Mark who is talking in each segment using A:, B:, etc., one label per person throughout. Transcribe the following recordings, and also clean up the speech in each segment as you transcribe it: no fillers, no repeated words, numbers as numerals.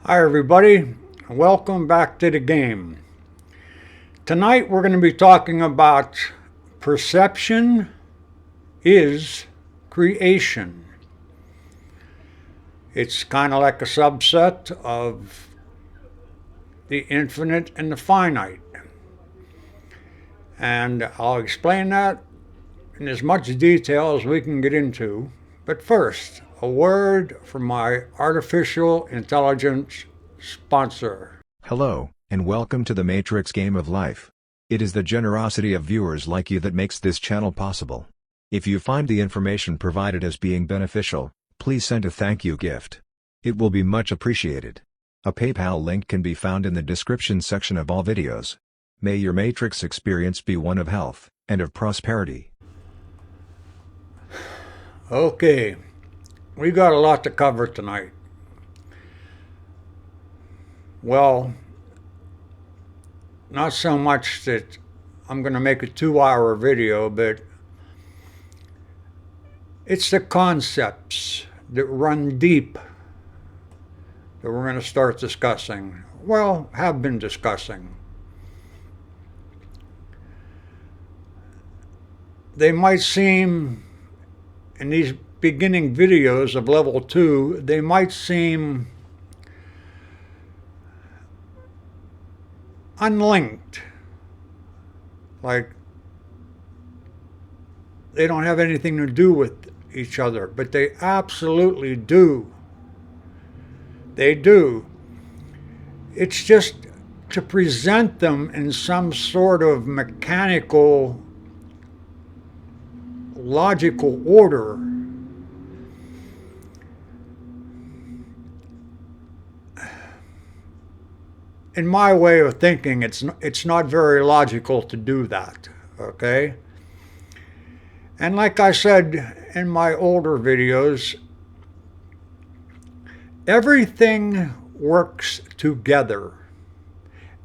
A: Hi everybody, welcome back to the game. Tonight we're going to be talking about perception is creation. It's kind of like a subset of the infinite and the finite. And I'll explain that in as much detail as we can get into. But first, a word from my artificial intelligence sponsor.
B: Hello, and welcome to the Matrix Game of Life. It is the generosity of viewers like you that makes this channel possible. If you find the information provided as being beneficial, please send a thank you gift. It will be much appreciated. A PayPal link can be found in the description section of all videos. May your Matrix experience be one of health and of prosperity.
A: Okay, we got a lot to cover tonight. Well, not so much that I'm going to make a 2-hour video, but it's the concepts that run deep that we're going to start discussing. Well, have been discussing. They might seem, in these beginning videos of level 2, they might seem unlinked, like they don't have anything to do with each other, but they absolutely do. They do. It's just to present them in some sort of mechanical, logical order. In my way of thinking, it's not very logical to do that, okay? And like I said in my older videos, everything works together.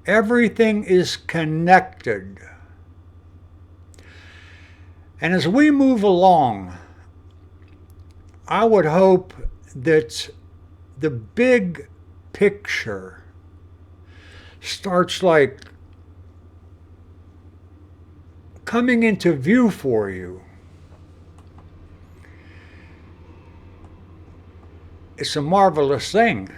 A: Everything is connected. And as we move along, I would hope that the big picture starts like coming into view for you. It's a marvelous thing.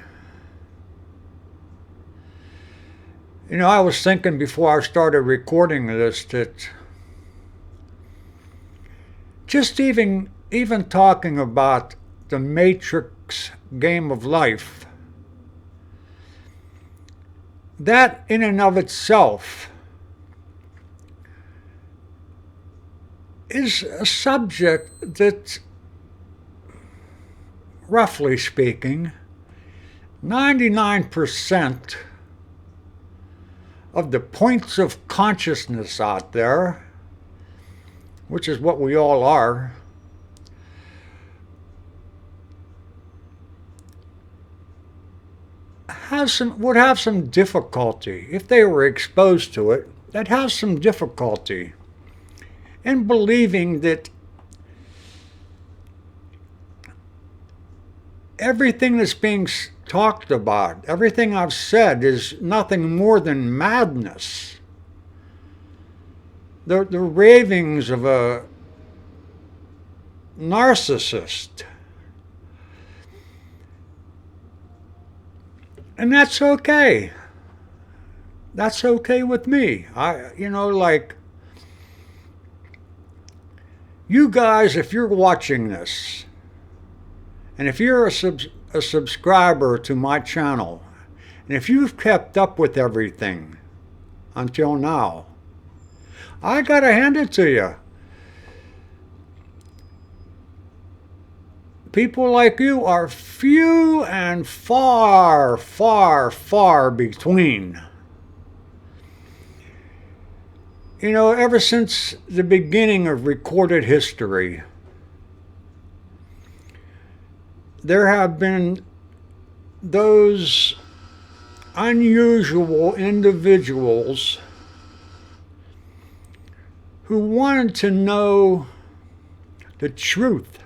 A: You know, I was thinking before I started recording this that just even talking about the Matrix game of life, that in and of itself is a subject that, roughly speaking, 99% of the points of consciousness out there, which is what we all are, would have some difficulty, if they were exposed to it, they'd have some difficulty in believing that everything that's being talked about, everything I've said, is nothing more than madness. The ravings of a narcissist. And that's okay. That's okay with me. You guys, if you're watching this, and if you're a subscriber to my channel, and if you've kept up with everything until now, I gotta hand it to you. People like you are few and far, far, far between. You know, ever since the beginning of recorded history, there have been those unusual individuals who wanted to know the truth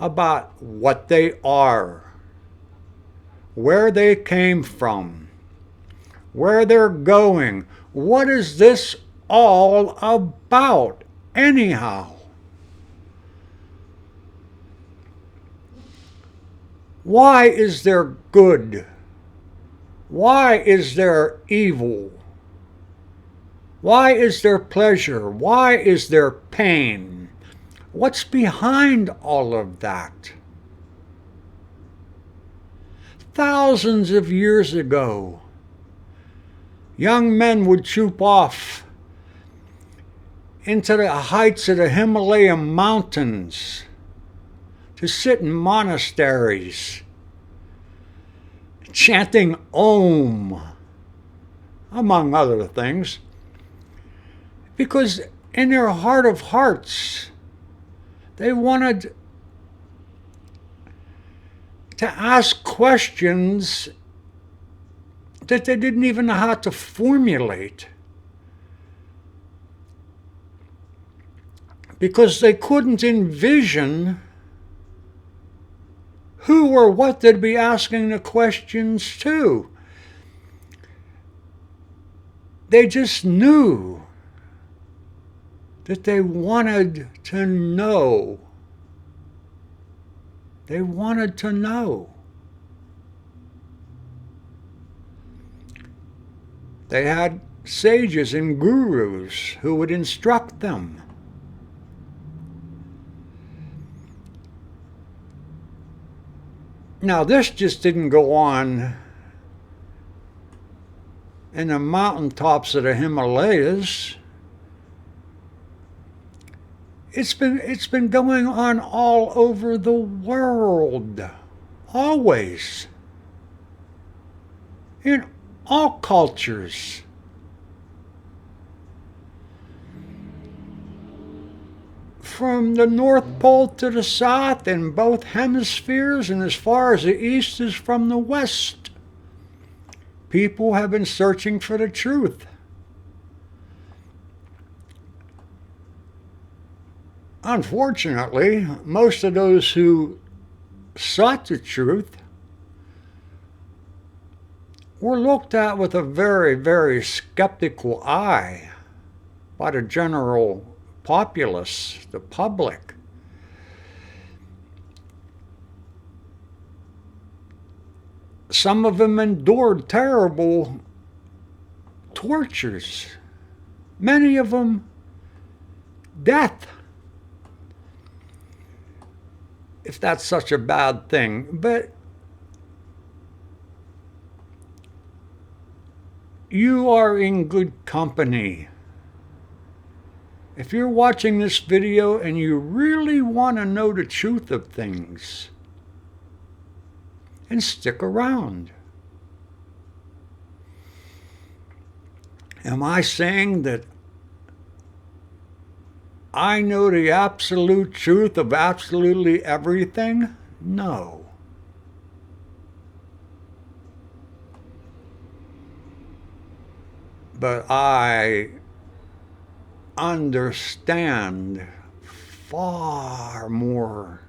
A: about what they are. where they came from, where they're going. What is this all about, anyhow? Why is there good? Why is there evil? Why is there pleasure? Why is there pain? What's behind all of that? Thousands of years ago, young men would troop off into the heights of the Himalayan mountains to sit in monasteries, chanting Om, among other things, because in their heart of hearts, they wanted to ask questions that they didn't even know how to formulate, because they couldn't envision who or what they'd be asking the questions to. They just knew that they wanted to know. They wanted to know. They had sages and gurus who would instruct them. Now, this just didn't go on in the mountaintops of the Himalayas. It's been going on all over the world, always, in all cultures. From the North Pole to the South, in both hemispheres, and as far as the East is from the West, people have been searching for the truth. Unfortunately, most of those who sought the truth were looked at with a very, very skeptical eye by the general populace, the public. Some of them endured terrible tortures, many of them death, if that's such a bad thing. But you are in good company. If you're watching this video and you really want to know the truth of things, and stick around. Am I saying that I know the absolute truth of absolutely everything? No. But I understand far more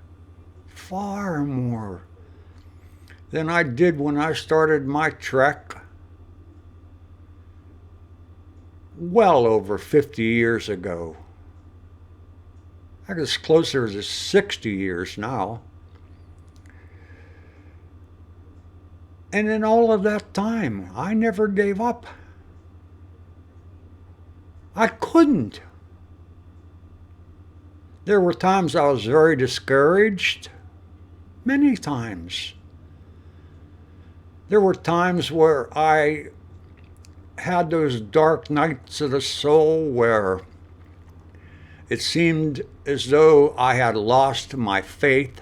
A: than I did when I started my trek well over 50 years ago. I guess closer to 60 years now. And in all of that time, I never gave up. I couldn't. There were times I was very discouraged, many times. There were times where I had those dark nights of the soul where it seemed as though I had lost my faith,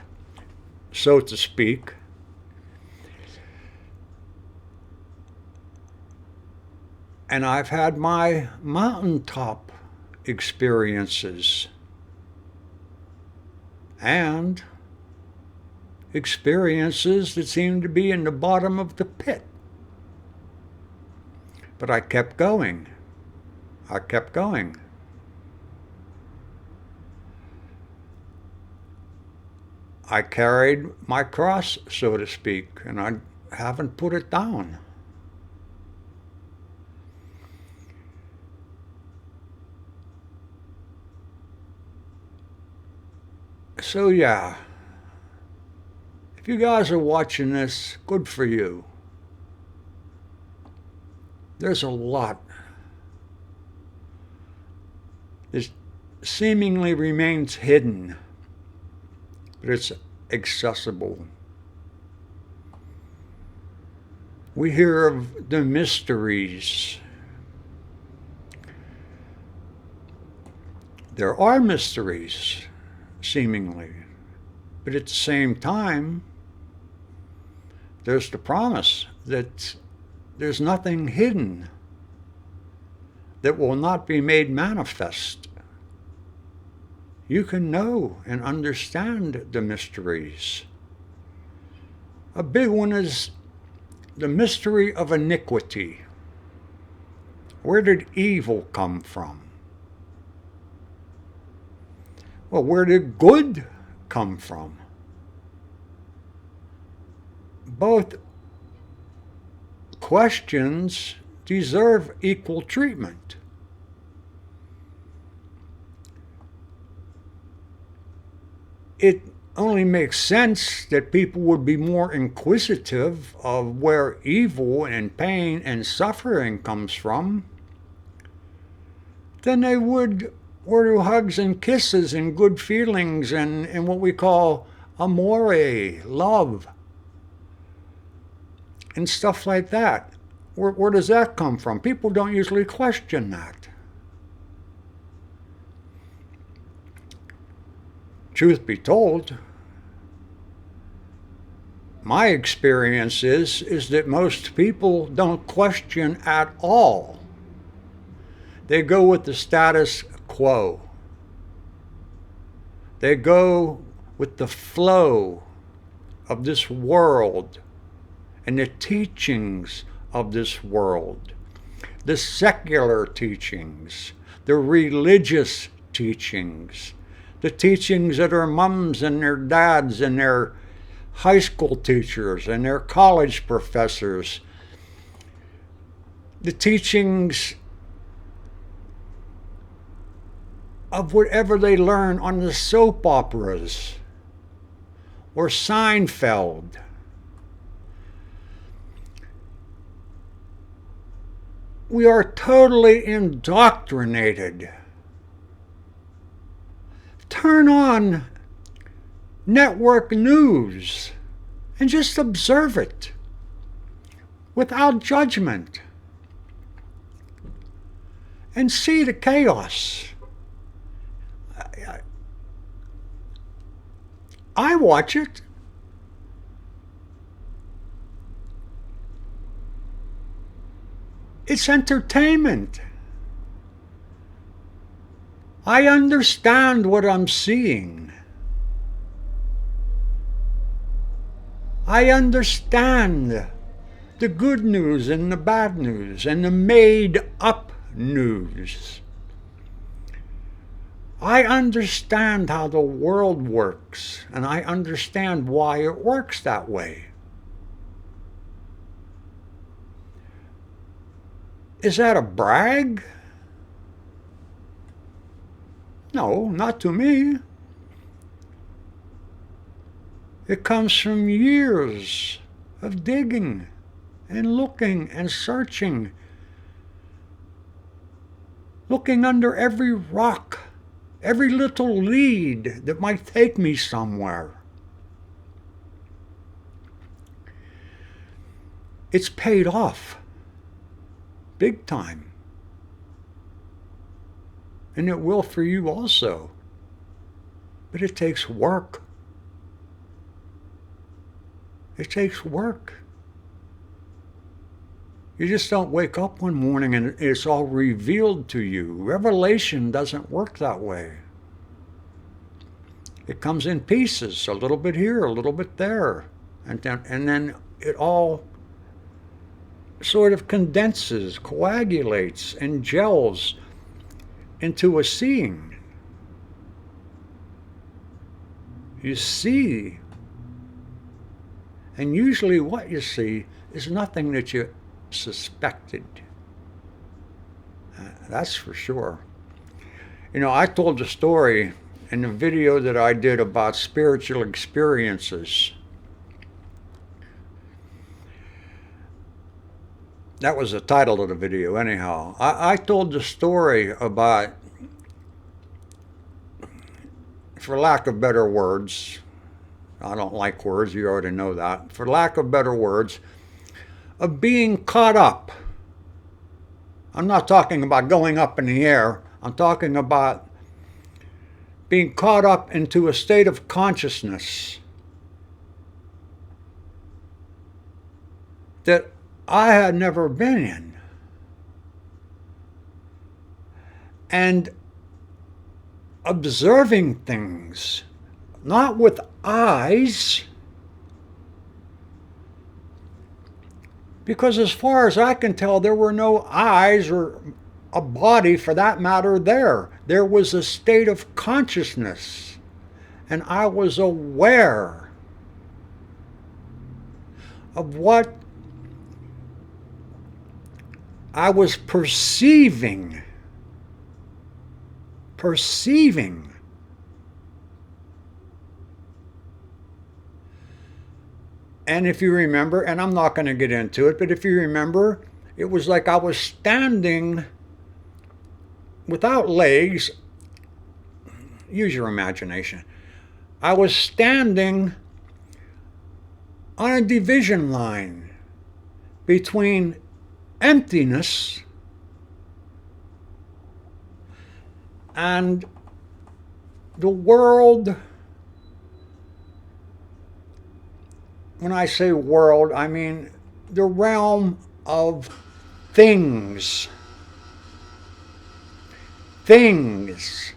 A: so to speak. And I've had my mountaintop experiences and experiences that seemed to be in the bottom of the pit. But I kept going. I kept going. I carried my cross, so to speak, and I haven't put it down. So yeah, if you guys are watching this, good for you. There's a lot that seemingly remains hidden, but it's accessible. We hear of the mysteries. There are mysteries, seemingly, but at the same time, there's the promise that there's nothing hidden that will not be made manifest. You can know and understand the mysteries. A big one is the mystery of iniquity. Where did evil come from? Well, where did good come from? Both questions deserve equal treatment. It only makes sense that people would be more inquisitive of where evil and pain and suffering comes from than they would order hugs and kisses and good feelings and what we call amore, love, and stuff like that. Where does that come from? People don't usually question that. Truth be told, my experience is that most people don't question at all. They go with the status quo. They go with the flow of this world and the teachings of this world, the secular teachings, the religious teachings, the teachings that their mums and their dads and their high school teachers and their college professors, the teachings of whatever they learn on the soap operas or Seinfeld. We are totally indoctrinated. Turn on network news and just observe it without judgment and see the chaos. I watch it. It's entertainment. I understand what I'm seeing. I understand the good news and the bad news and the made up news. I understand how the world works, and I understand why it works that way. Is that a brag? No, not to me. It comes from years of digging and looking and searching, looking under every rock, every little lead that might take me somewhere. It's paid off, big time. And it will for you also. But it takes work. It takes work. You just don't wake up one morning and it's all revealed to you. Revelation doesn't work that way. It comes in pieces, a little bit here, a little bit there. And then it all sort of condenses, coagulates, and gels into a seeing. You see. And usually what you see is nothing that you suspected. That's for sure. You know, I told a story in the video that I did about spiritual experiences. That was the title of the video, anyhow. I told the story about, for lack of better words, I don't like words, you already know that. For lack of better words, of being caught up. I'm not talking about going up in the air. I'm talking about being caught up into a state of consciousness that I had never been in. And observing things, not with eyes, because as far as I can tell, there were no eyes or a body for that matter there. There was a state of consciousness, and I was aware of what I was perceiving. And if you remember, and I'm not going to get into it, but if you remember, it was like I was standing without legs. Use your imagination. I was standing on a division line between emptiness and the world. When I say world, I mean the realm of things. Things.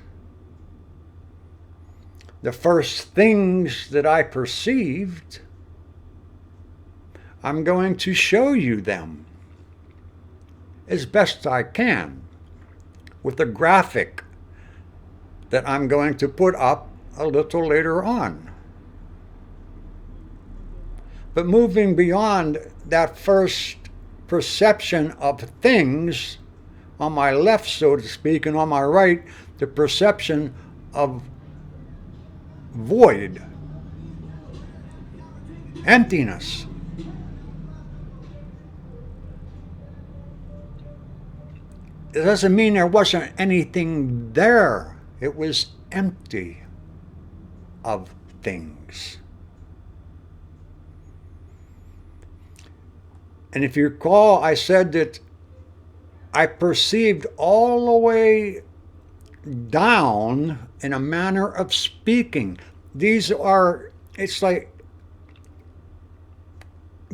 A: The first things that I perceived, I'm going to show you them as best I can with a graphic that I'm going to put up a little later on. But moving beyond that first perception of things on my left, so to speak, and on my right, the perception of void, emptiness. It doesn't mean there wasn't anything there. It was empty of things. And if you recall, I said that I perceived all the way down in a manner of speaking. These are, it's like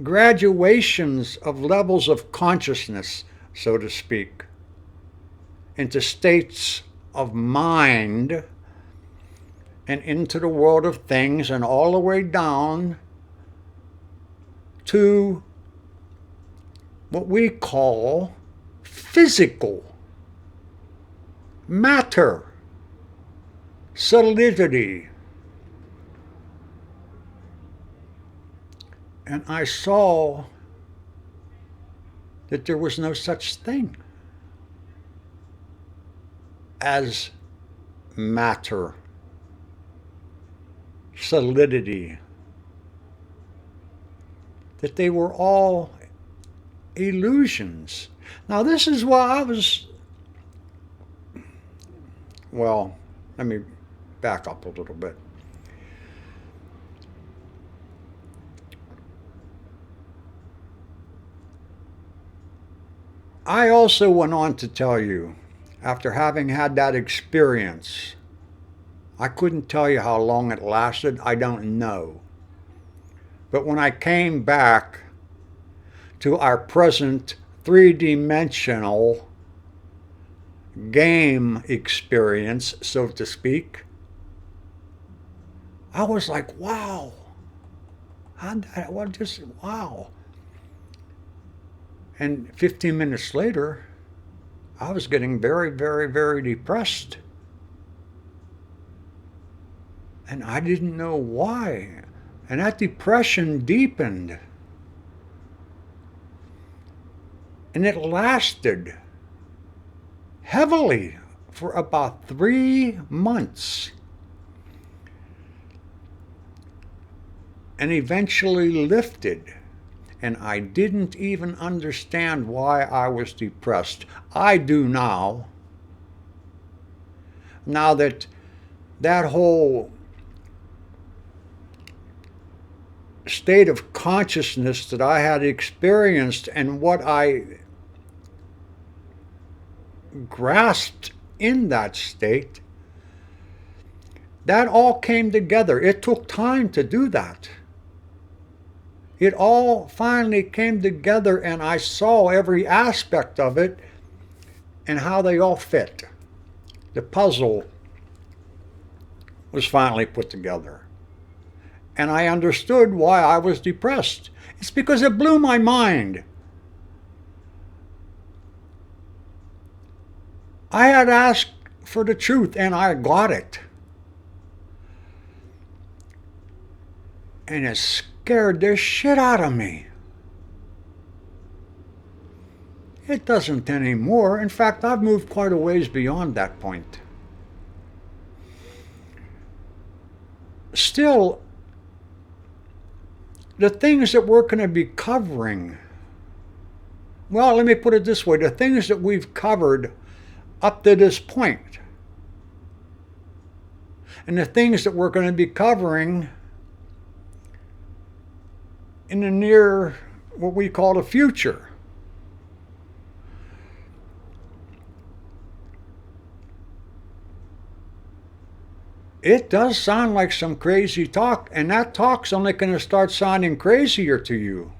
A: graduations of levels of consciousness, so to speak, into states of mind and into the world of things, and all the way down to what we call physical matter, solidity. And I saw that there was no such thing as matter, solidity, that they were all illusions. Now this is why I was, well, let me back up a little bit. I also went on to tell you, after having had that experience, I couldn't tell you how long it lasted, I don't know. But when I came back to our present three-dimensional game experience, so to speak, I was like, wow. Wow. And 15 minutes later, I was getting very, very, very depressed. And I didn't know why. And that depression deepened. And it lasted heavily for about 3 months. And eventually lifted. And I didn't even understand why I was depressed. I do now. Now that that whole state of consciousness that I had experienced and what I grasped in that state, that all came together. It took time to do that. It all finally came together, and I saw every aspect of it and how they all fit. The puzzle was finally put together. And I understood why I was depressed. It's because it blew my mind. I had asked for the truth, and I got it. And it scared the shit out of me. It doesn't anymore. In fact, I've moved quite a ways beyond that point. Still, the things that we're going to be covering, well, let me put it this way, the things that we've covered up to this point, and the things that we're going to be covering in the near, what we call the future. It does sound like some crazy talk, and that talk's only going to start sounding crazier to you.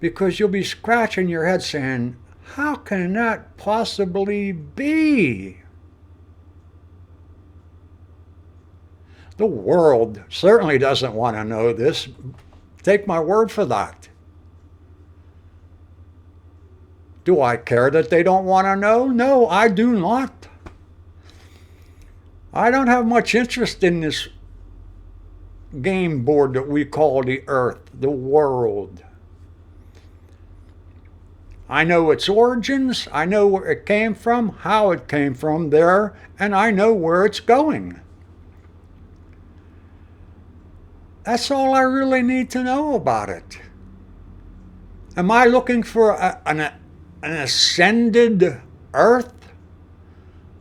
A: Because you'll be scratching your head saying, how can that possibly be? The world certainly doesn't want to know this. Take my word for that. Do I care that they don't want to know? No, I do not. I don't have much interest in this game board that we call the earth, the world. I know its origins, I know where it came from, how it came from there, and I know where it's going. That's all I really need to know about it. Am I looking for an ascended earth?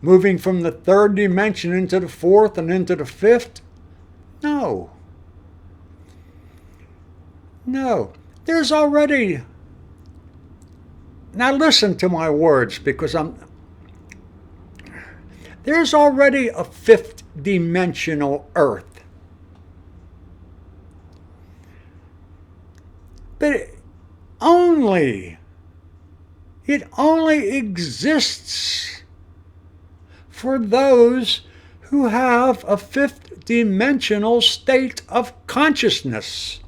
A: Moving from the third dimension into the fourth and into the fifth? No. No. There's already... Now listen to my words, because there's already a fifth dimensional earth. But it only exists for those who have a fifth dimensional state of consciousness.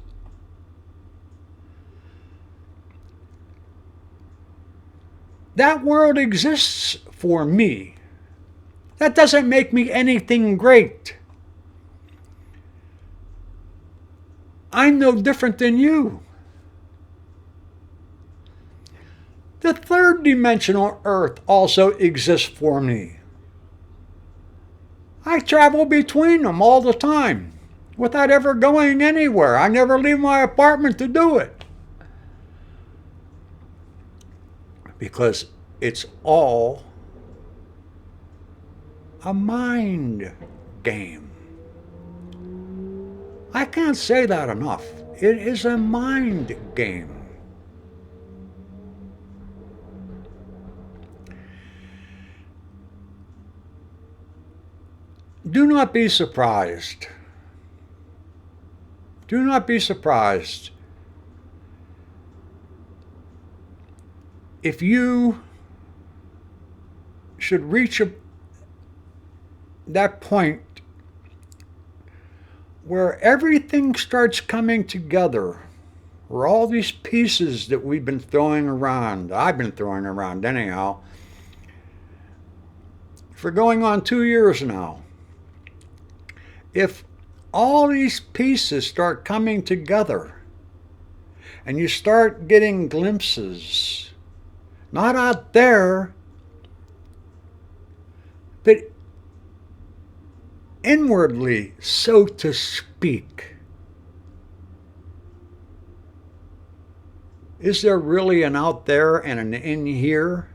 A: That world exists for me. That doesn't make me anything great. I'm no different than you. The third dimensional earth also exists for me. I travel between them all the time without ever going anywhere. I never leave my apartment to do it. Because it's all a mind game. I can't say that enough. It is a mind game. Do not be surprised. Do not be surprised if you should reach that point where everything starts coming together, where all these pieces that we've been throwing around, I've been throwing around anyhow, for going on 2 years now, if all these pieces start coming together and you start getting glimpses, not out there, but inwardly, so to speak. Is there really an out there and an in here?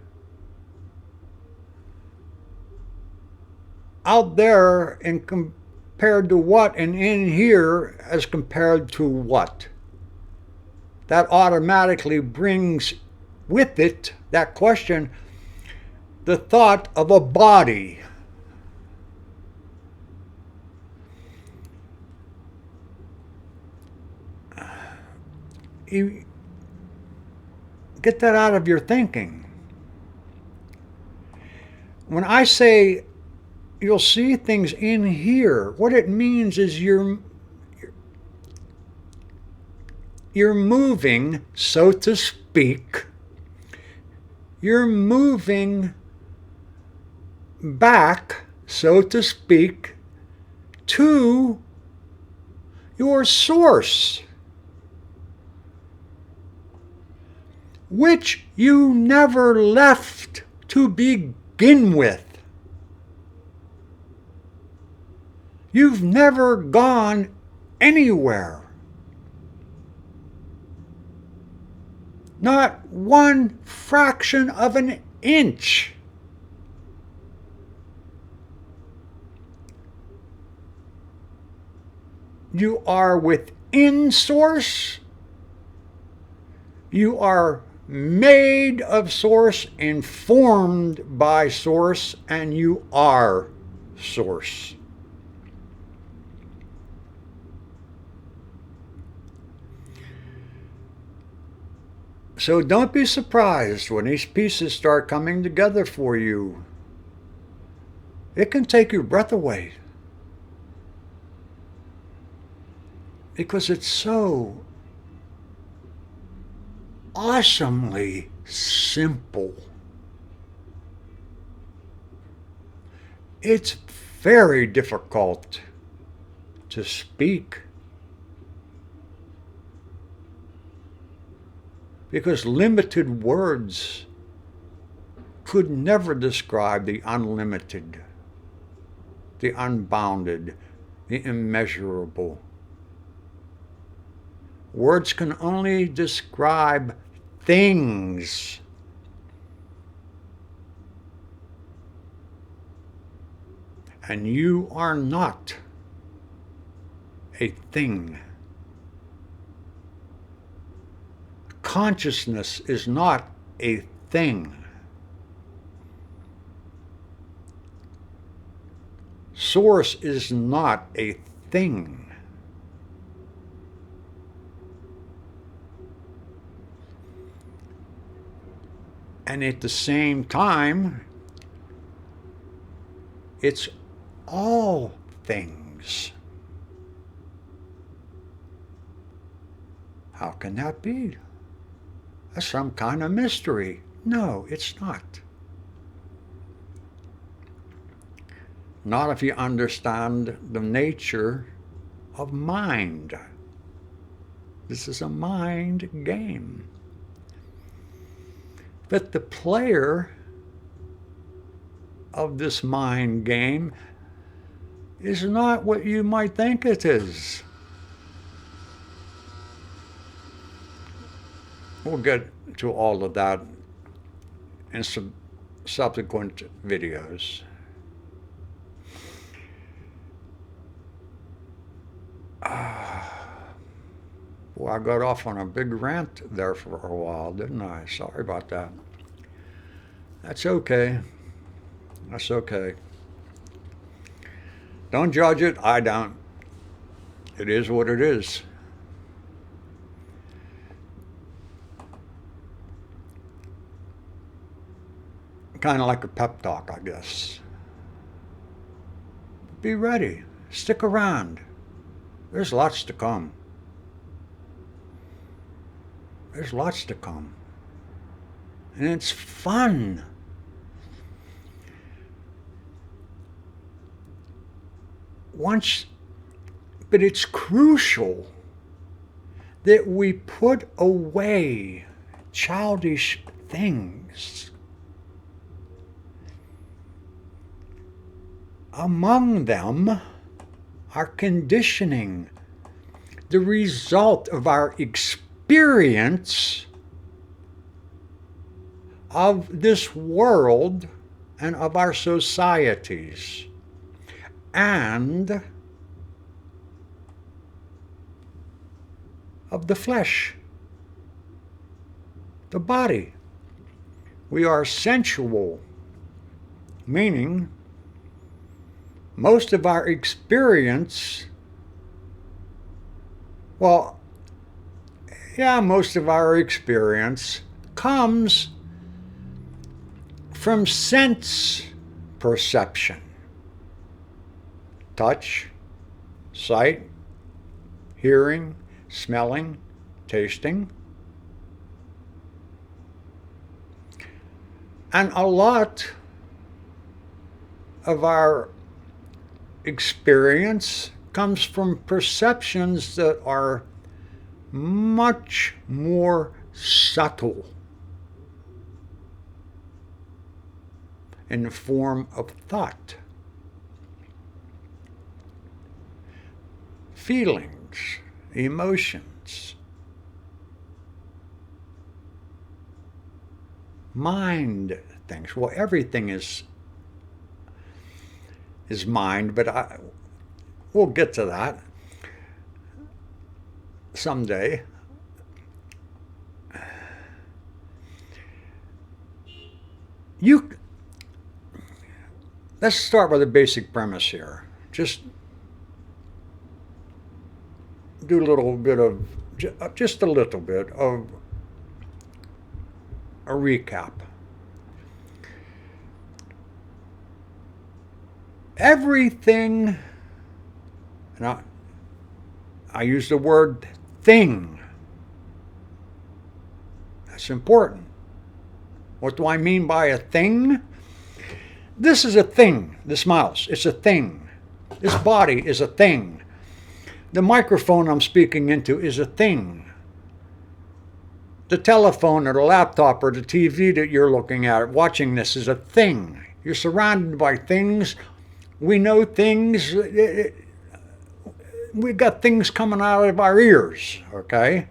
A: Out there and compared to what, and in here as compared to what? That automatically brings with it, that question, the thought of a body. You get that out of your thinking. When I say you'll see things in here, what it means is you're moving, so to speak, you're moving back, so to speak, to your source, which you never left to begin with. You've never gone anywhere. Not one fraction of an inch. You are within Source. You are made of Source, informed by Source, and you are Source. So don't be surprised when these pieces start coming together for you. It can take your breath away. Because it's so awesomely simple. It's very difficult to speak. Because limited words could never describe the unlimited, the unbounded, the immeasurable. Words can only describe things. And you are not a thing. Consciousness is not a thing. Source is not a thing. And at the same time, it's all things. How can that be? That's some kind of mystery. No, it's not. Not if you understand the nature of mind. This is a mind game. But the player of this mind game is not what you might think it is. We'll get to all of that in some subsequent videos. Well, I got off on a big rant there for a while, didn't I? Sorry about that. That's okay. That's okay. Don't judge it. I don't. It is what it is. Kind of like a pep talk, I guess. Be ready. Stick around. There's lots to come. There's lots to come. And it's fun. Once But it's crucial that we put away childish things. Among them, our conditioning, the result of our experience of this world and of our societies, and of the flesh, the body. We are sensual, meaning most of our experience, most of our experience comes from sense perception. Touch, sight, hearing, smelling, tasting. And a lot of our experience comes from perceptions that are much more subtle in the form of thought, feelings, emotions, mind things. Well, everything is mind, but we'll get to that someday. Let's start with a basic premise here. Just do a little bit of, just a little bit of a recap. Everything, and I use the word thing. That's important. What do I mean by a thing? This is a thing. This mouse, it's a thing. This body is a thing. The microphone I'm speaking into is a thing. The telephone or the laptop or the TV that you're looking at, watching this, is a thing. You're surrounded by things. We know things. We've got things coming out of our ears, okay?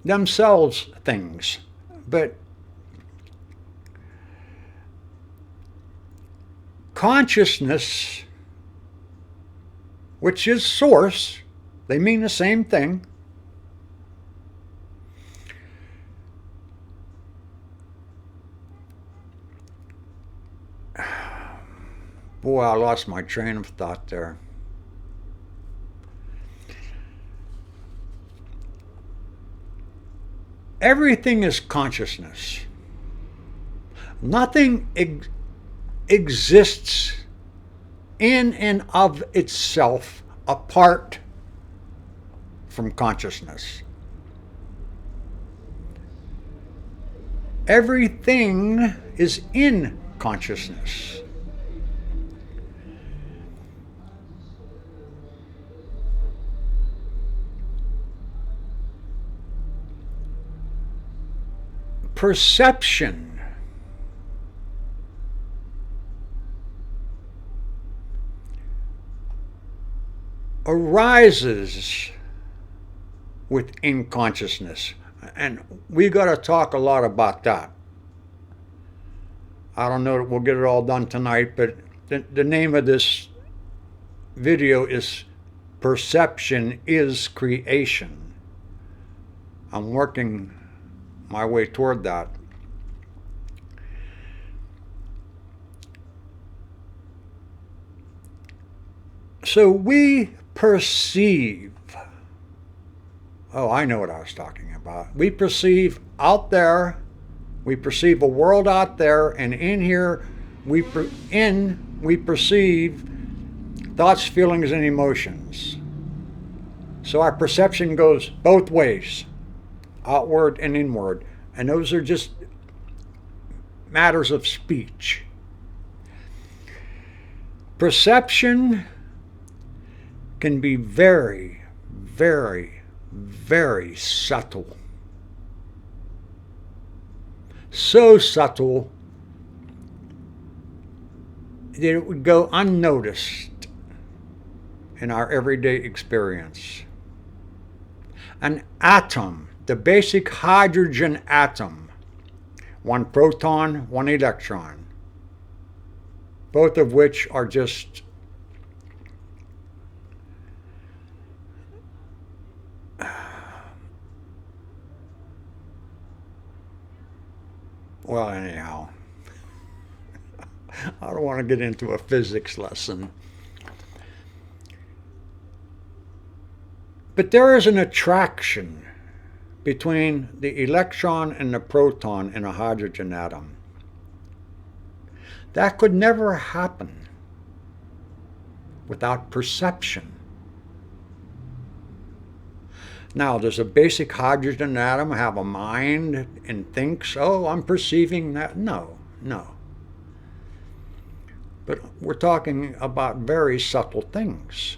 A: Themselves things. But consciousness, which is source, they mean the same thing. Boy, I lost my train of thought there. Everything is consciousness. Nothing exists in and of itself apart from consciousness. Everything is in consciousness. Perception arises within consciousness, and we got to talk a lot about that. I don't know that we'll get it all done tonight, but the name of this video is Perception is Creation. I'm working my way toward that. So we perceive, I know what I was talking about. We perceive out there, we perceive a world out there, and in here we perceive thoughts, feelings, and emotions. So our perception goes both ways, outward and inward, and those are just matters of speech. Perception can be very, very, very subtle. So subtle that it would go unnoticed in our everyday experience. An atom, the basic hydrogen atom, one proton, one electron, both of which are just well, anyhow, I don't want to get into a physics lesson. But there is an attraction between the electron and the proton in a hydrogen atom. That could never happen without perception. Now, does a basic hydrogen atom have a mind and thinks, oh, I'm perceiving that? No. But we're talking about very subtle things.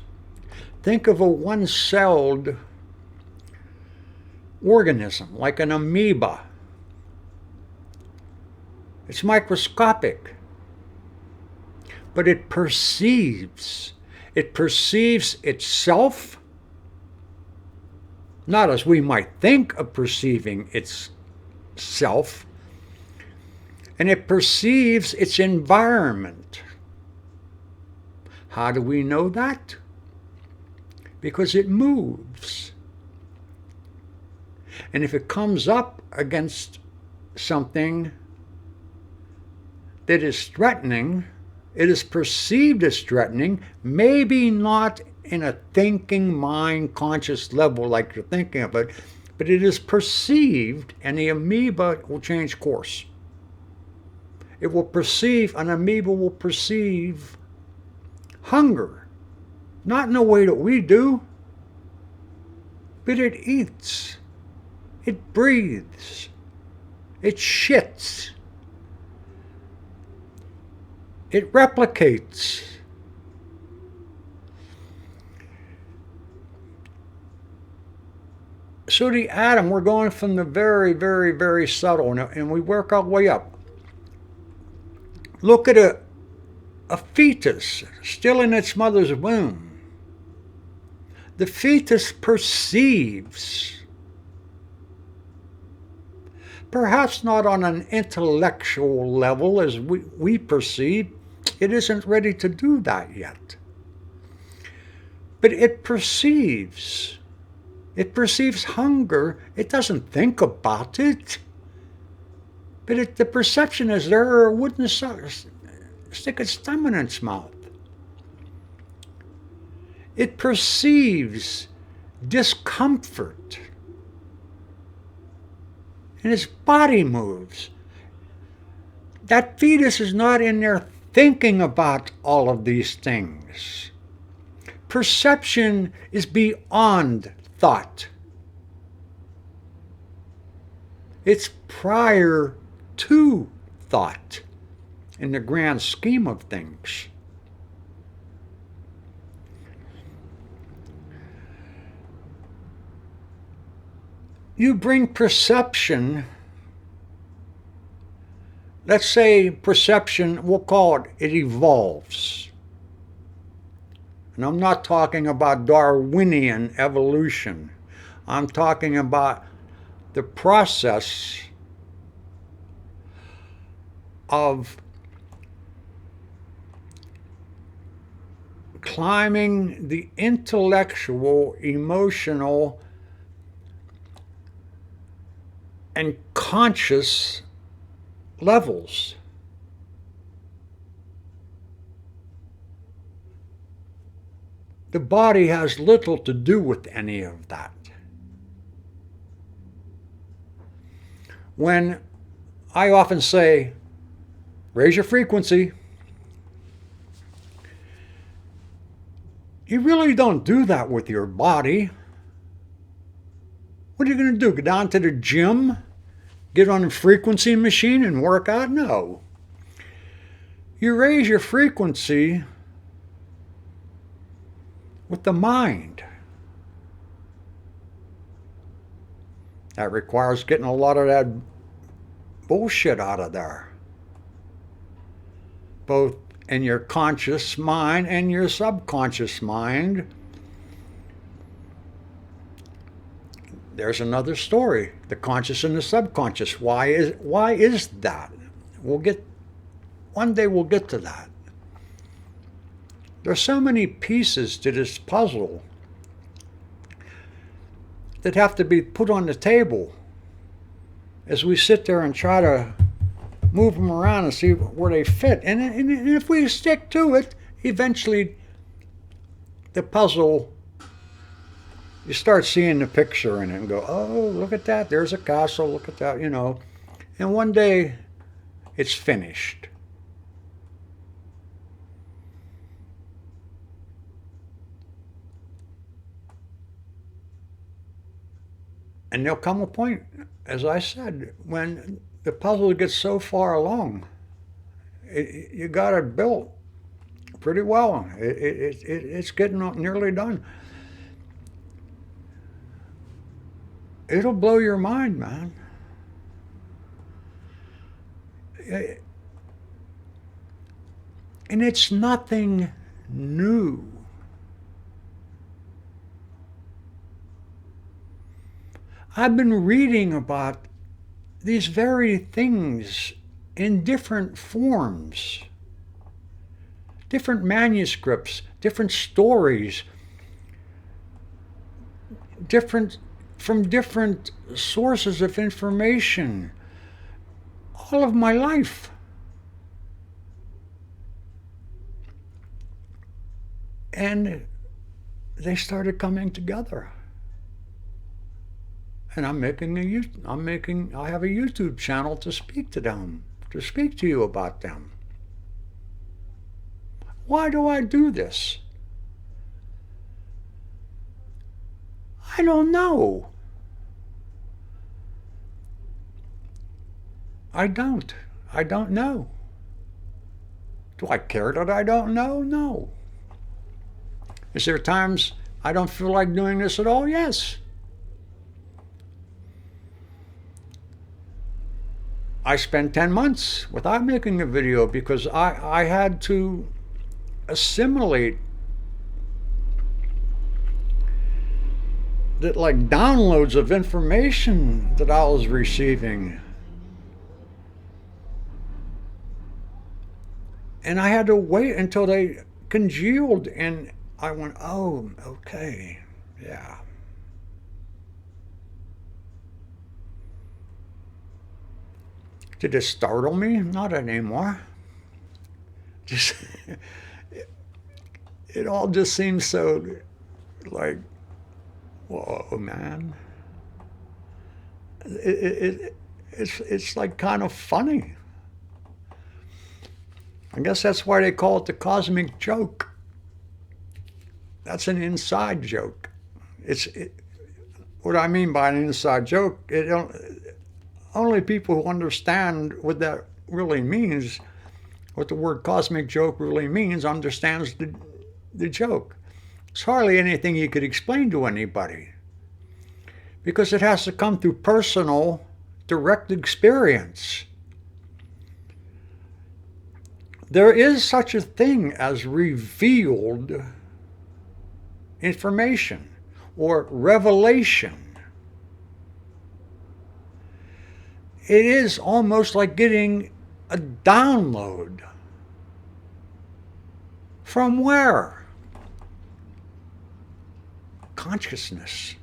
A: Think of a one-celled organism, like an amoeba. It's microscopic, but it perceives. It perceives itself, not as we might think of perceiving itself, and it perceives its environment. How do we know that? Because it moves. And if it comes up against something that is threatening, it is perceived as threatening, maybe not in a thinking mind conscious level like you're thinking of it, but it is perceived, and the amoeba will change course. It will perceive, an amoeba will perceive hunger, not in the way that we do, but it eats, it breathes, it shits, it replicates. So the atom, we're going from the very, very, very subtle, and we work our way up. Look at a fetus still in its mother's womb. The fetus perceives, perhaps not on an intellectual level as we perceive. It isn't ready to do that yet. But it perceives. It perceives hunger. It doesn't think about it. But the perception is there, or it wouldn't stick its thumb in its mouth. It perceives discomfort. And its body moves. That fetus is not in there thinking about all of these things. Perception is beyond thought. It's prior to thought in the grand scheme of things. You bring perception, let's say perception, we'll call it, it evolves. And I'm not talking about Darwinian evolution. I'm talking about the process of climbing the intellectual, emotional, and conscious levels. The body has little to do with any of that. When I often say, raise your frequency, you really don't do that with your body. What are you going to do? Go down to the gym? Get on a frequency machine and work out? No. You raise your frequency with the mind. That requires getting a lot of that bullshit out of there, both in your conscious mind and your subconscious mind. There's another story, the conscious and the subconscious. Why is that? One day we'll get to that. There's so many pieces to this puzzle that have to be put on the table as we sit there and try to move them around and see where they fit. And if we stick to it, eventually the puzzle, you start seeing the picture in it and go, oh, look at that, there's a castle, look at that, And one day it's finished. And there'll come a point, as I said, when the puzzle gets so far along, you got it built pretty well. It's getting nearly done. It'll blow your mind, man. And it's nothing new. I've been reading about these very things in different forms, different manuscripts, different stories, from different sources of information, all of my life. And they started coming together. And I have a YouTube channel to speak to them, to speak to you about them. Why do I do this? I don't know. I don't know. Do I care that I don't know? No. Is there times I don't feel like doing this at all? Yes. I spent 10 months without making a video because I had to assimilate that, like, downloads of information that I was receiving. And I had to wait until they congealed, and I went, oh, okay, yeah. Did it startle me? Not anymore. Just it all just seems so like, whoa, man. It's like kind of funny. I guess that's why they call it the cosmic joke. That's an inside joke. What I mean by an inside joke, only people who understand what that really means, what the word cosmic joke really means, understands the joke. It's hardly anything you could explain to anybody because it has to come through personal, direct experience. There is such a thing as revealed information or revelation. It is almost like getting a download. From where? Consciousness.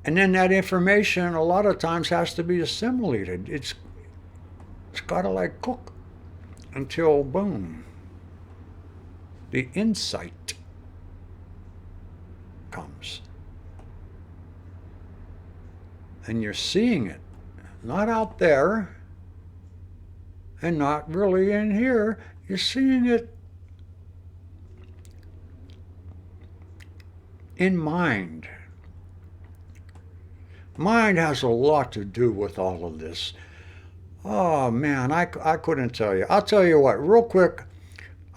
A: And then that information a lot of times has to be assimilated. It's got to like cook until, boom, the insight comes. And you're seeing it, not out there, and not really in here. You're seeing it in mind. Mind has a lot to do with all of this. Oh man, I couldn't tell you. I'll tell you what, real quick,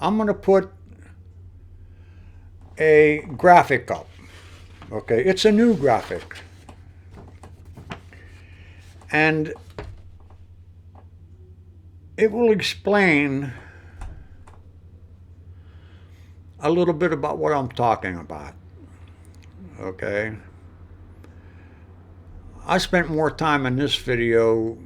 A: I'm going to put a graphic up. Okay, it's a new graphic. And it will explain a little bit about what I'm talking about. Okay. I spent more time in this video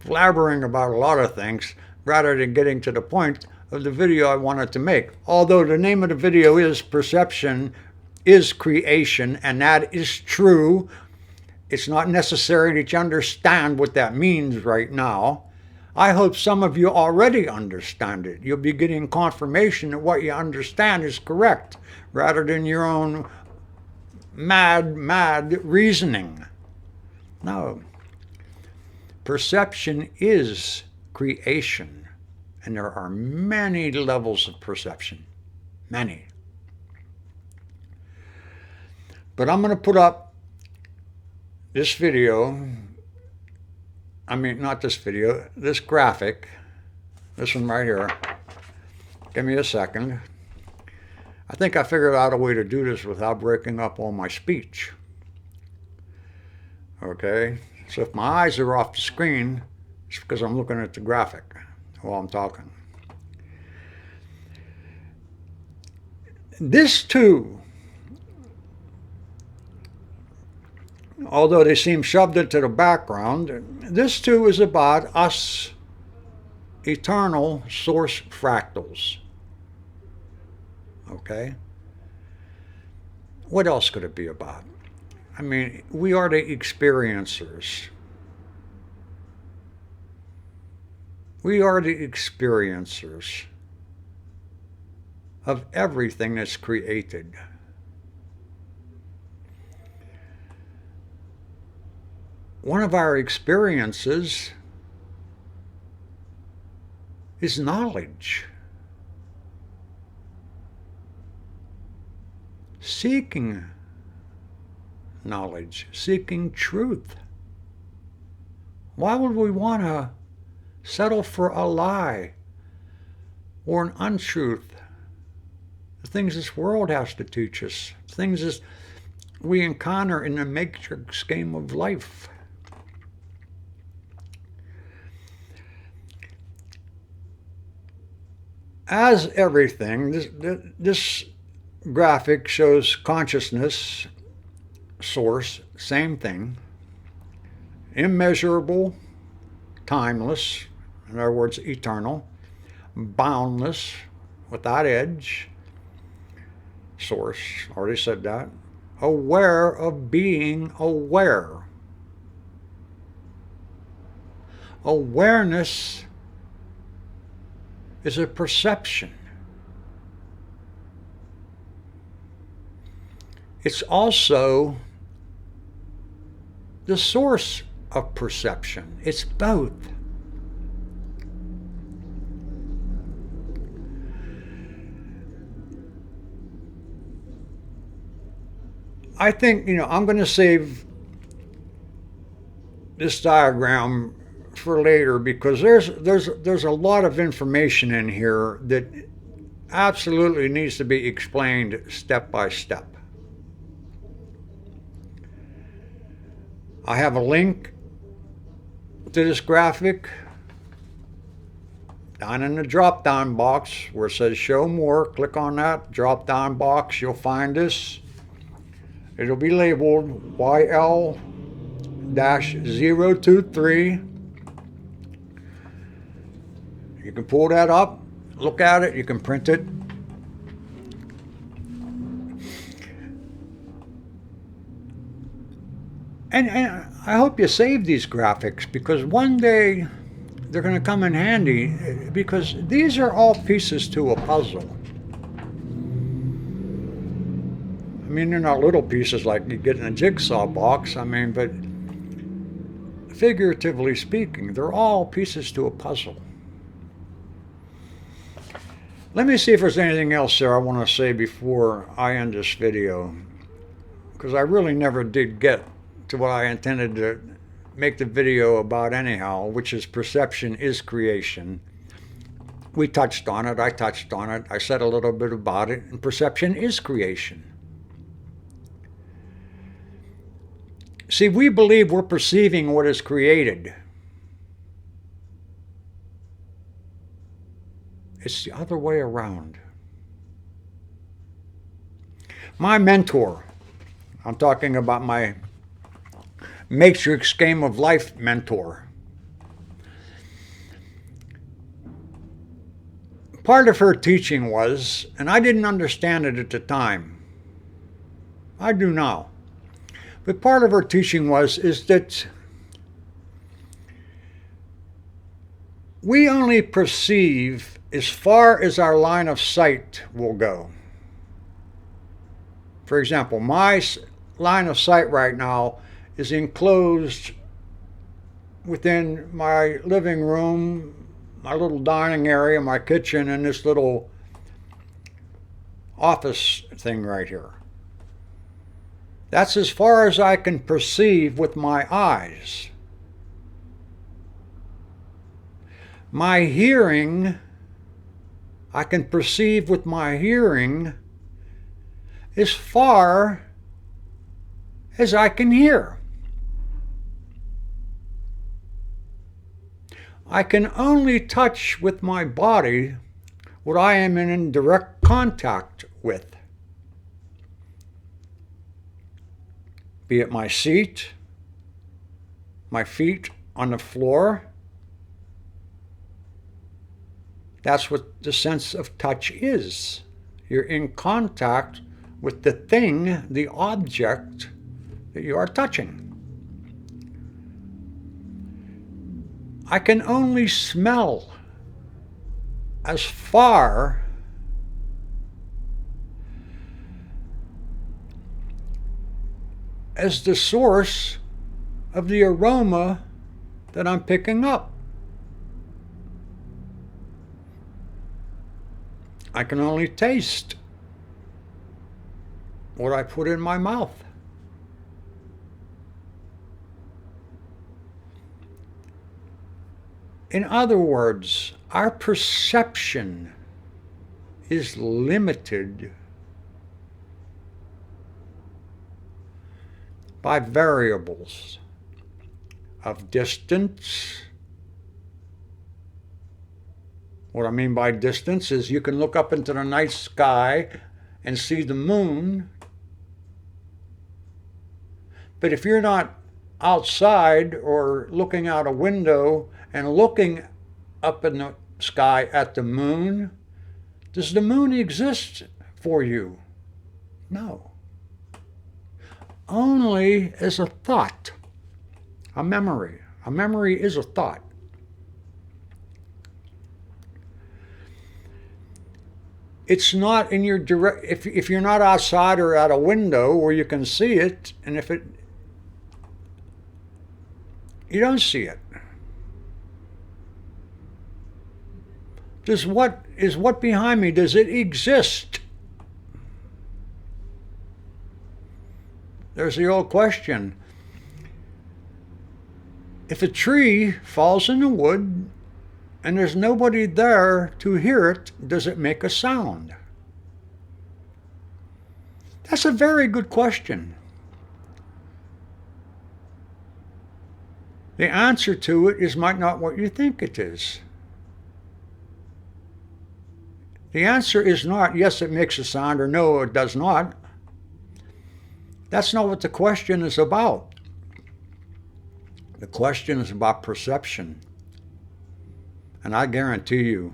A: blabbering about a lot of things rather than getting to the point of the video I wanted to make. Although the name of the video is Perception is Creation, and that is true. It's not necessary that you understand what that means right now. I hope some of you already understand it. You'll be getting confirmation that what you understand is correct, rather than your own mad reasoning. No. Perception is creation, and there are many levels of perception. Many. But I'm going to put up this video, not this video, this graphic, this one right here. Give me a second. I think I figured out a way to do this without breaking up all my speech. Okay, so if my eyes are off the screen, it's because I'm looking at the graphic while I'm talking. This too, although they seem shoved into the background, this too is about us eternal source fractals. Okay? What else could it be about? We are the experiencers. We are the experiencers of everything that's created. One of our experiences is knowledge. Seeking knowledge, seeking truth. Why would we want to settle for a lie or an untruth? The things this world has to teach us, things that we encounter in the matrix game of life. As everything, this graphic shows consciousness, source, same thing, immeasurable, timeless, in other words, eternal, boundless, without edge, source, already said that, aware of being aware. Awareness is a perception. It's also the source of perception. It's both. I think, I'm going to save this diagram for later because there's a lot of information in here that absolutely needs to be explained step by step. I have a link to this graphic down in the drop-down box where it says show more. Click on that drop-down box. You'll find this. It'll be labeled YL-023. You can pull that up, look at it, you can print it. And I hope you save these graphics because one day they're going to come in handy because these are all pieces to a puzzle. They're not little pieces like you get in a jigsaw box, but figuratively speaking, they're all pieces to a puzzle. Let me see if there's anything else there I want to say before I end this video. because I really never did get to what I intended to make the video about anyhow, which is perception is creation. We touched on it, I touched on it, I said a little bit about it, and perception is creation. See, we believe we're perceiving what is created. It's the other way around. My mentor, I'm talking about my Matrix Game of Life mentor. Part of her teaching was, and I didn't understand it at the time, I do now, but part of her teaching is that we only perceive as far as our line of sight will go. For example, my line of sight right now is enclosed within my living room, my little dining area, my kitchen, and this little office thing right here. That's as far as I can perceive with my eyes. My hearing, I can perceive with my hearing as far as I can hear. I can only touch with my body what I am in direct contact with. Be it my seat, my feet on the floor. That's what the sense of touch is. You're in contact with the thing, the object that you are touching. I can only smell as far as the source of the aroma that I'm picking up. I can only taste what I put in my mouth. In other words, our perception is limited by variables of distance. What I mean by distance is you can look up into the night sky and see the moon, but if you're not outside or looking out a window and looking up in the sky at the moon, does the moon exist for you? No. Only as a thought, a memory. A memory is a thought. It's not in your direct, if you're not outside or at a window where you can see it, and if it, you don't see it. What behind me, does it exist? There's the old question. If a tree falls in the wood and there's nobody there to hear it, does it make a sound? That's a very good question. The answer to it is might not what you think it is. The answer is not, yes, it makes a sound, or no, it does not. That's not what the question is about. The question is about perception. And I guarantee you,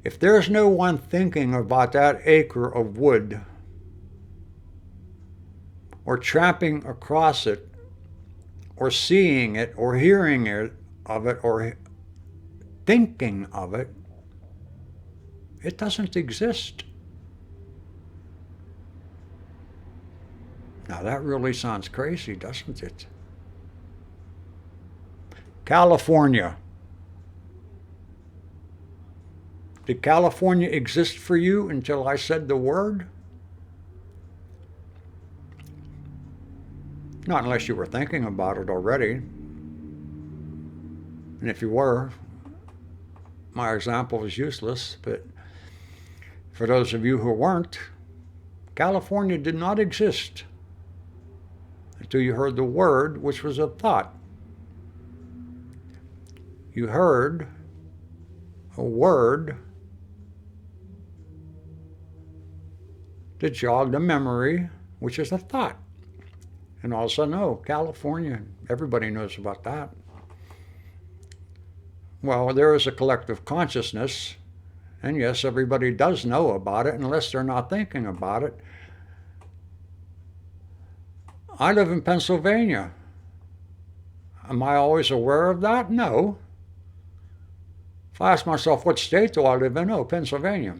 A: if there's no one thinking about that acre of wood, or tramping across it, or seeing it, or hearing it of it, or thinking of it, it doesn't exist. Now that really sounds crazy, doesn't it? California. Did California exist for you until I said the word? Not unless you were thinking about it already. And if you were, my example is useless. But for those of you who weren't, California did not exist until you heard the word, which was a thought. You heard a word that jogged a memory, which is a thought. And all of a sudden, oh, California, everybody knows about that. Well, there is a collective consciousness, and yes, everybody does know about it unless they're not thinking about it. I live in Pennsylvania. Am I always aware of that? No. If I ask myself, what state do I live in? Oh, Pennsylvania.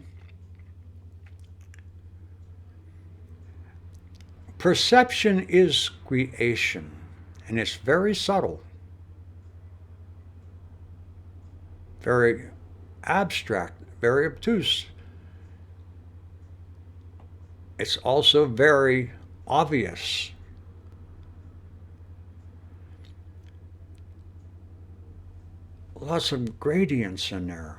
A: Perception is creation, and it's very subtle, very abstract, very obtuse. It's also very obvious. Lots of gradients in there.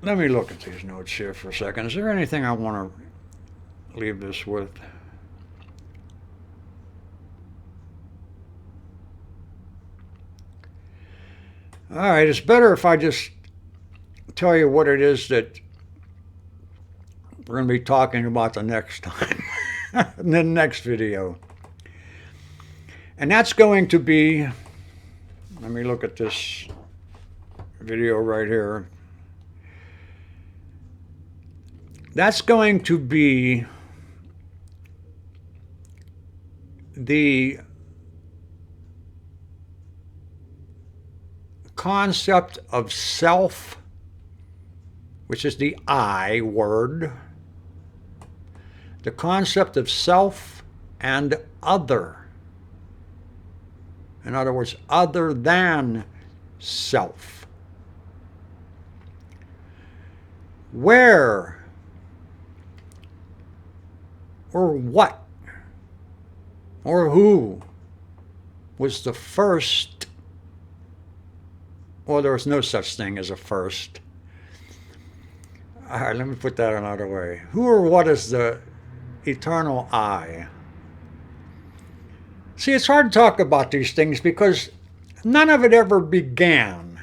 A: Let me look at these notes here for a second. Is there anything I want to leave this with? All right, it's better if I just tell you what it is that we're going to be talking about the next time, in the next video. And that's going to be, let me look at this video right here. That's going to be the concept of self, which is the I word, the concept of self and other. In other words, other than self. Where or what or who was the first? Well, there was no such thing as a first. All right, let me put that another way. Who or what is the eternal I? See, it's hard to talk about these things because none of it ever began.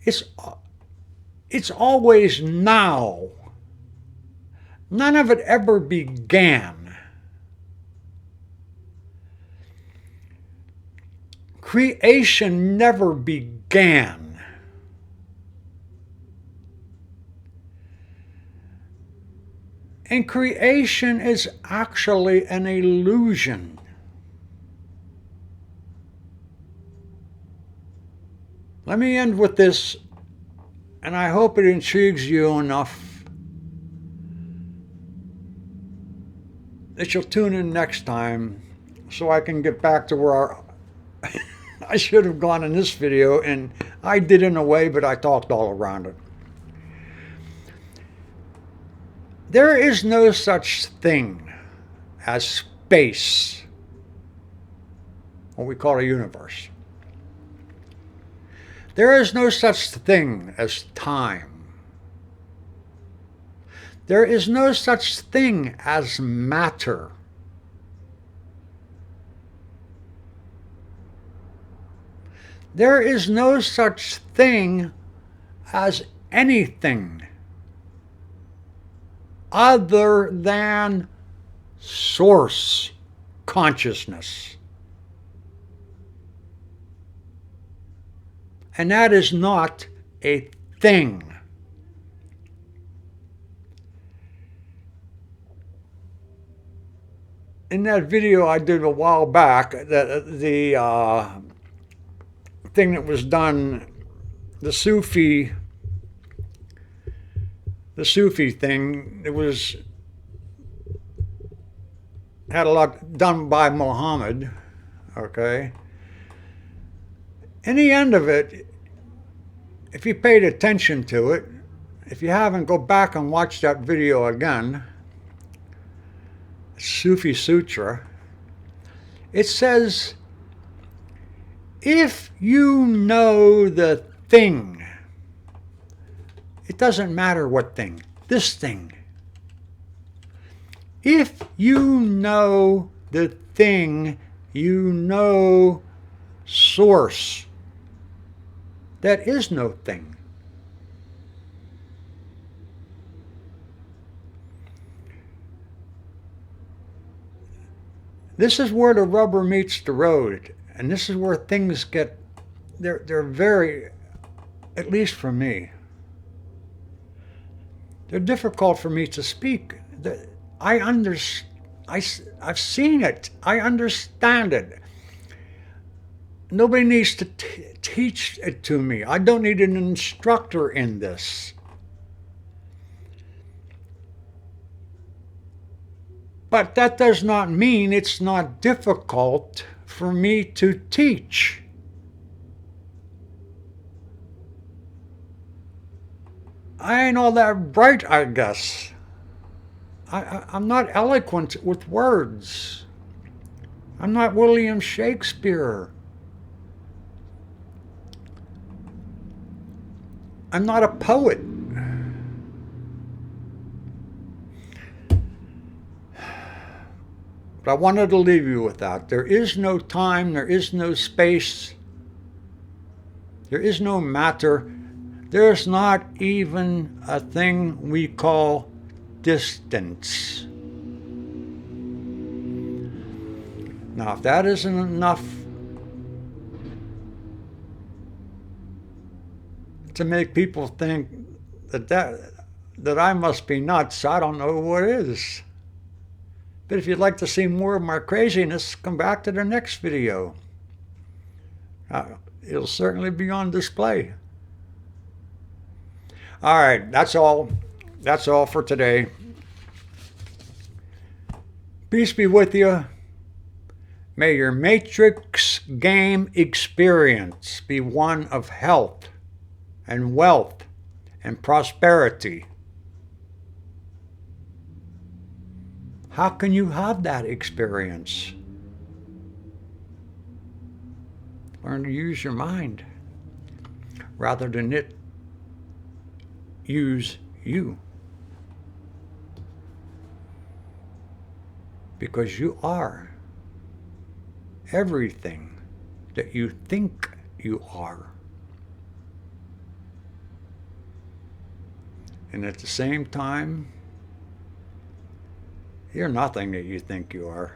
A: It's always now. None of it ever began. Creation never began. And creation is actually an illusion. Let me end with this, and I hope it intrigues you enough that you'll tune in next time so I can get back to where I should have gone in this video, and I did in a way, but I talked all around it. There is no such thing as space, what we call a universe. There is no such thing as time. There is no such thing as matter. There is no such thing as anything other than source consciousness. And that is not a thing. In that video I did a while back, the thing that was done, the Sufi thing, it was had a lot done by Muhammad, okay? In the end of it, if you paid attention to it, if you haven't, go back and watch that video again, Sufi Sutra. It says, if you know the thing, it doesn't matter what thing, this thing. If you know the thing, you know source. That is no thing. This is where the rubber meets the road, and this is where things get, they're very, at least for me, they're difficult for me to speak. I've seen it. I understand it. Nobody needs to teach it to me. I don't need an instructor in this. But that does not mean it's not difficult for me to teach. I ain't all that bright, I guess. I'm not eloquent with words. I'm not William Shakespeare. I'm not a poet. But I wanted to leave you with that. There is no time, there is no space, there is no matter. There's not even a thing we call distance. Now, if that isn't enough to make people think that I must be nuts, I don't know what is. But if you'd like to see more of my craziness, come back to the next video. It'll certainly be on display. All right, that's all. That's all for today. Peace be with you. May your Matrix game experience be one of health and wealth and prosperity. How can you have that experience? Learn to use your mind rather than it use you. Because you are everything that you think you are. And at the same time, you're nothing that you think you are.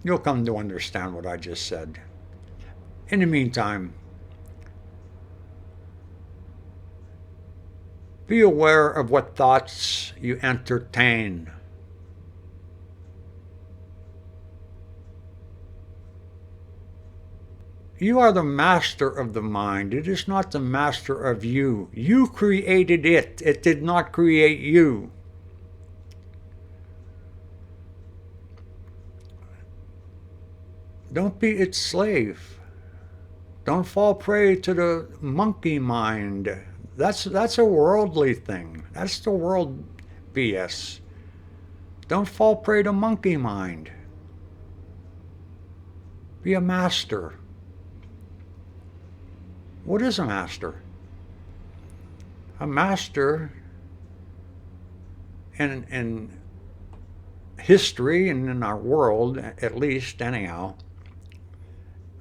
A: You'll come to understand what I just said. In the meantime, be aware of what thoughts you entertain. You are the master of the mind. It is not the master of you. You created it. It did not create you. Don't be its slave. Don't fall prey to the monkey mind. That's a worldly thing. That's the world BS. Don't fall prey to monkey mind. Be a master. What is a master? A master in history and in our world, at least anyhow,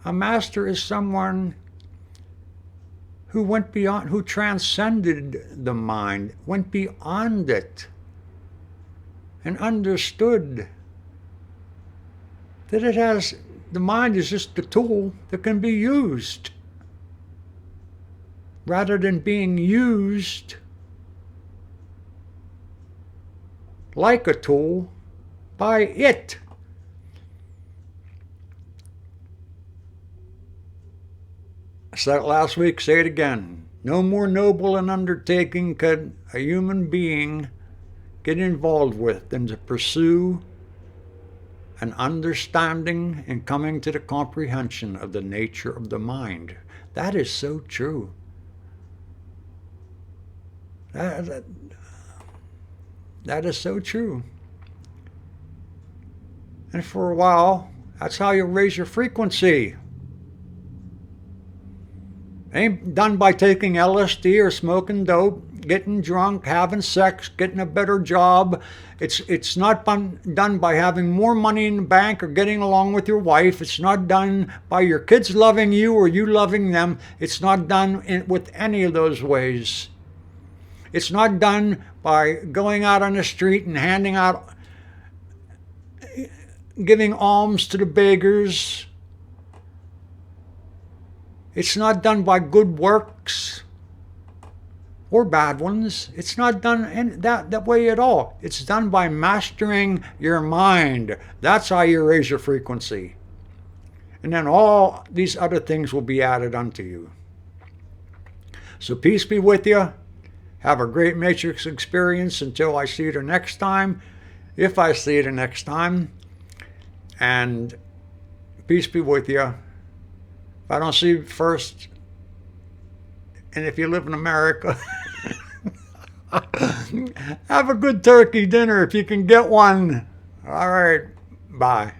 A: a master is someone who went beyond, who transcended the mind, went beyond it, and understood that the mind is just a tool that can be used, rather than being used like a tool by it. I said it last week, say it again. No more noble an undertaking could a human being get involved with than to pursue an understanding and coming to the comprehension of the nature of the mind. That is so true. That is so true. And for a while, that's how you raise your frequency. It ain't done by taking LSD or smoking dope, getting drunk, having sex, getting a better job. It's not done by having more money in the bank or getting along with your wife. It's not done by your kids loving you or you loving them. It's not done with any of those ways. It's not done by going out on the street and handing out, giving alms to the beggars. It's not done by good works or bad ones. It's not done in that way at all. It's done by mastering your mind. That's how you raise your frequency. And then all these other things will be added unto you. So peace be with you. Have a great Matrix experience until I see you the next time. If I see you the next time. And peace be with you. If I don't see you first, and if you live in America, have a good turkey dinner if you can get one. All right. Bye.